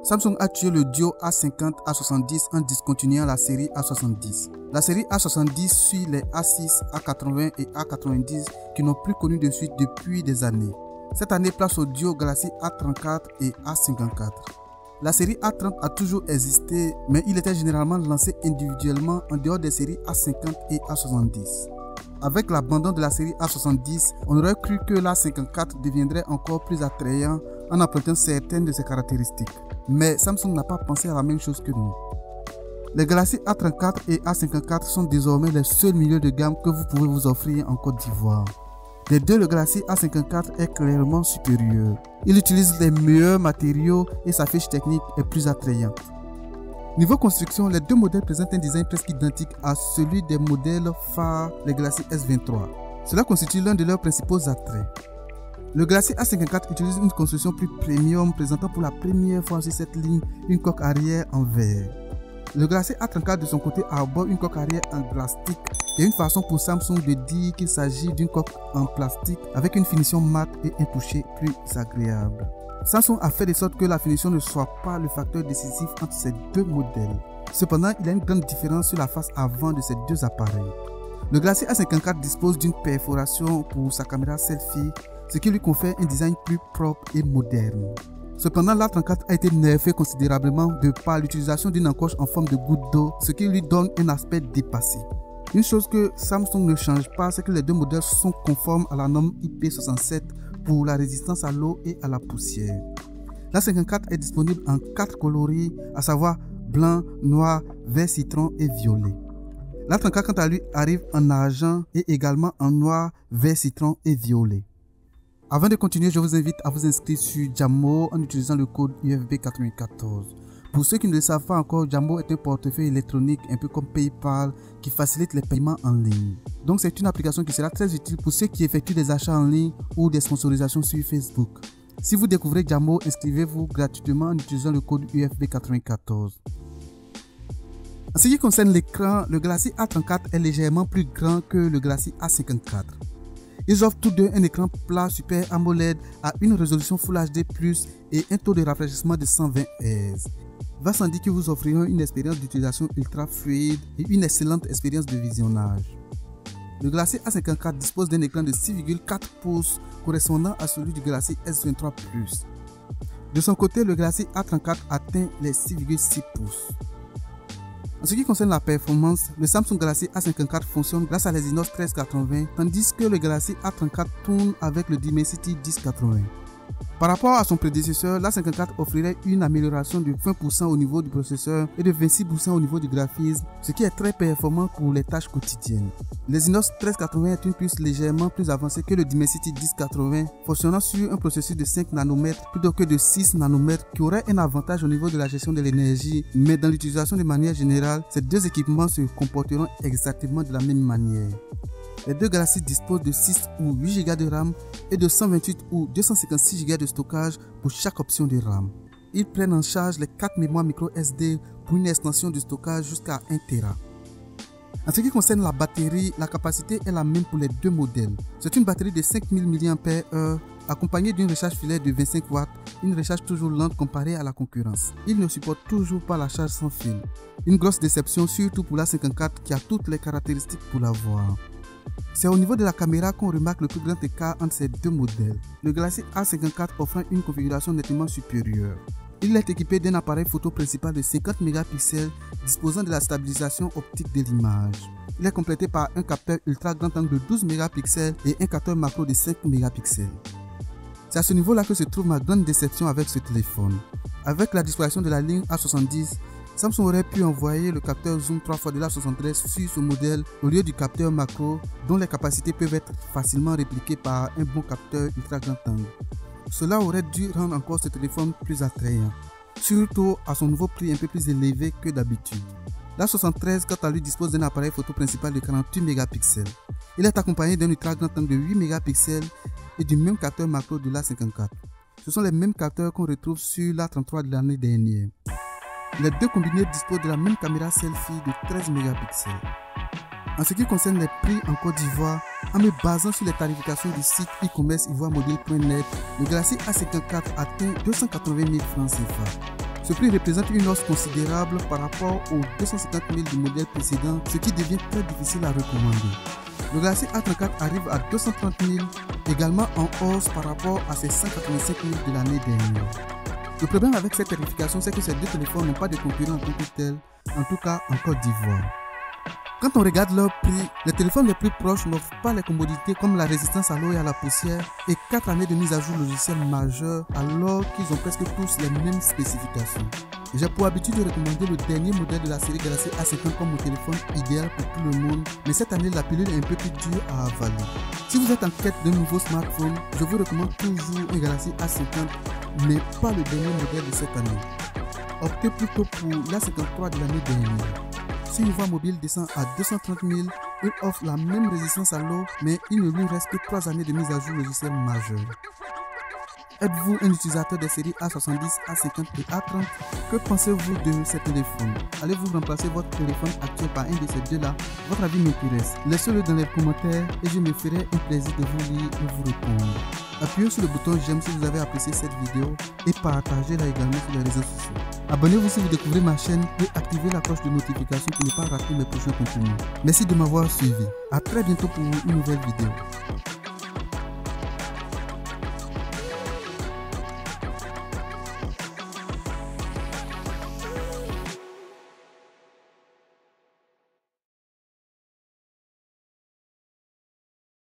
Samsung a tué le duo A50, A70 en discontinuant la série A70. La série A70 suit les A6, A80 et A90 qui n'ont plus connu de suite depuis des années. Cette année, place au duo Galaxy A34 et A54. La série A30 a toujours existé, mais il était généralement lancé individuellement en dehors des séries A50 et A70. Avec l'abandon de la série A70, on aurait cru que l'A54 deviendrait encore plus attrayant en empruntant certaines de ses caractéristiques. Mais Samsung n'a pas pensé à la même chose que nous. Les Galaxy A34 et A54 sont désormais les seuls milieux de gamme que vous pouvez vous offrir en Côte d'Ivoire. Des deux, le Galaxy A54 est clairement supérieur. Il utilise les meilleurs matériaux et sa fiche technique est plus attrayante. Niveau construction, les deux modèles présentent un design presque identique à celui des modèles phares, les Galaxy S23. Cela constitue l'un de leurs principaux attraits. Le Galaxy A54 utilise une construction plus premium, présentant pour la première fois sur cette ligne une coque arrière en verre. Le Galaxy A34 de son côté arbore une coque arrière en plastique. Il y a une façon pour Samsung de dire qu'il s'agit d'une coque en plastique avec une finition mate et un toucher plus agréable. Samsung a fait de sorte que la finition ne soit pas le facteur décisif entre ces deux modèles. Cependant, il y a une grande différence sur la face avant de ces deux appareils. Le Galaxy A54 dispose d'une perforation pour sa caméra selfie, ce qui lui confère un design plus propre et moderne. Cependant, l'A34 a été nerfé considérablement de par l'utilisation d'une encoche en forme de goutte d'eau, ce qui lui donne un aspect dépassé. Une chose que Samsung ne change pas, c'est que les deux modèles sont conformes à la norme IP67 pour la résistance à l'eau et à la poussière. L'A54 est disponible en 4 coloris, à savoir blanc, noir, vert citron et violet. L'A34 quant à lui arrive en argent et également en noir, vert citron et violet. Avant de continuer, je vous invite à vous inscrire sur Jammo en utilisant le code UFB94. Pour ceux qui ne le savent pas encore, Jammo est un portefeuille électronique un peu comme PayPal qui facilite les paiements en ligne. Donc c'est une application qui sera très utile pour ceux qui effectuent des achats en ligne ou des sponsorisations sur Facebook. Si vous découvrez Jammo, inscrivez-vous gratuitement en utilisant le code UFB94. En ce qui concerne l'écran, le Galaxy A34 est légèrement plus grand que le Galaxy A54. Ils offrent tous deux un écran plat Super AMOLED à une résolution Full HD+, et un taux de rafraîchissement de 120 Hz. Va sans dire que vous offriront une expérience d'utilisation ultra fluide et une excellente expérience de visionnage. Le Galaxy A54 dispose d'un écran de 6,4 pouces correspondant à celui du Galaxy S23 Plus. De son côté, le Galaxy A34 atteint les 6,6 pouces. En ce qui concerne la performance, le Samsung Galaxy A54 fonctionne grâce à l'Exynos 1380, tandis que le Galaxy A34 tourne avec le Dimensity 1080. Par rapport à son prédécesseur, l'A54 offrirait une amélioration de 20% au niveau du processeur et de 26% au niveau du graphisme, ce qui est très performant pour les tâches quotidiennes. L'Exynos 1380 est une puce légèrement plus avancée que le Dimensity 1080, fonctionnant sur un processus de 5 nanomètres plutôt que de 6 nanomètres qui aurait un avantage au niveau de la gestion de l'énergie, mais dans l'utilisation de manière générale, ces deux équipements se comporteront exactement de la même manière. Les deux Galaxy disposent de 6 ou 8 Go de RAM et de 128 ou 256 Go de stockage pour chaque option de RAM. Ils prennent en charge les 4 mémoires micro SD pour une extension de stockage jusqu'à 1 Tera. En ce qui concerne la batterie, la capacité est la même pour les deux modèles. C'est une batterie de 5000 mAh accompagnée d'une recharge filaire de 25 watts, une recharge toujours lente comparée à la concurrence. Il ne supporte toujours pas la charge sans fil. Une grosse déception surtout pour l'A54 qui a toutes les caractéristiques pour l'avoir. C'est au niveau de la caméra qu'on remarque le plus grand écart entre ces deux modèles. Le Galaxy A54 offrant une configuration nettement supérieure. Il est équipé d'un appareil photo principal de 50 mégapixels disposant de la stabilisation optique de l'image. Il est complété par un capteur ultra grand angle de 12 mégapixels et un capteur macro de 5 mégapixels. C'est à ce niveau-là que se trouve ma grande déception avec ce téléphone. Avec la disparition de la ligne A70, Samsung aurait pu envoyer le capteur zoom 3 fois de l'A73 sur ce modèle au lieu du capteur macro dont les capacités peuvent être facilement répliquées par un bon capteur ultra grand angle. Cela aurait dû rendre encore ce téléphone plus attrayant, surtout à son nouveau prix un peu plus élevé que d'habitude. L'A73 quant à lui dispose d'un appareil photo principal de 48 mégapixels. Il est accompagné d'un ultra grand angle de 8 mégapixels et du même capteur macro de l'A54. Ce sont les mêmes capteurs qu'on retrouve sur l'A33 de l'année dernière. Les deux combinés disposent de la même caméra selfie de 13 mégapixels. En ce qui concerne les prix en Côte d'Ivoire, en me basant sur les tarifications du site e-commerce ivoiremobile.net, le Galaxy A54 atteint 280 000 francs CFA. Ce prix représente une hausse considérable par rapport aux 250 000 du modèle précédent, ce qui devient très difficile à recommander. Le Galaxy A34 arrive à 230 000, également en hausse par rapport à ses 185 000 de l'année dernière. Le problème avec cette tarification, c'est que ces deux téléphones n'ont pas de concurrents en tant que tels, en tout cas en Côte d'Ivoire. Quand on regarde leur prix, les téléphones les plus proches n'offrent pas les commodités comme la résistance à l'eau et à la poussière et 4 années de mise à jour logicielle majeure alors qu'ils ont presque tous les mêmes spécifications. J'ai pour habitude de recommander le dernier modèle de la série Galaxy A50 comme mon téléphone idéal pour tout le monde, mais cette année la pilule est un peu plus dure à avaler. Si vous êtes en quête d'un nouveau smartphone, je vous recommande toujours un Galaxy A50, mais pas le dernier modèle de cette année. Optez plutôt pour l'A53 de l'année dernière. Si une voie mobile descend à 230 000, il offre la même résistance à l'eau, mais il ne lui reste que 3 années de mise à jour logicielle majeure. Êtes-vous un utilisateur des séries A70, A50 et A30? Que pensez-vous de ces téléphones? Allez-vous remplacer votre téléphone actuel par un de ces deux-là? Votre avis m'intéresse. Laissez-le dans les commentaires et je me ferai un plaisir de vous lire et vous répondre. Appuyez sur le bouton j'aime si vous avez apprécié cette vidéo et partagez-la également sur les réseaux sociaux. Abonnez-vous si vous découvrez ma chaîne et activez la cloche de notification pour ne pas rater mes prochains contenus. Merci de m'avoir suivi. À très bientôt pour une nouvelle vidéo.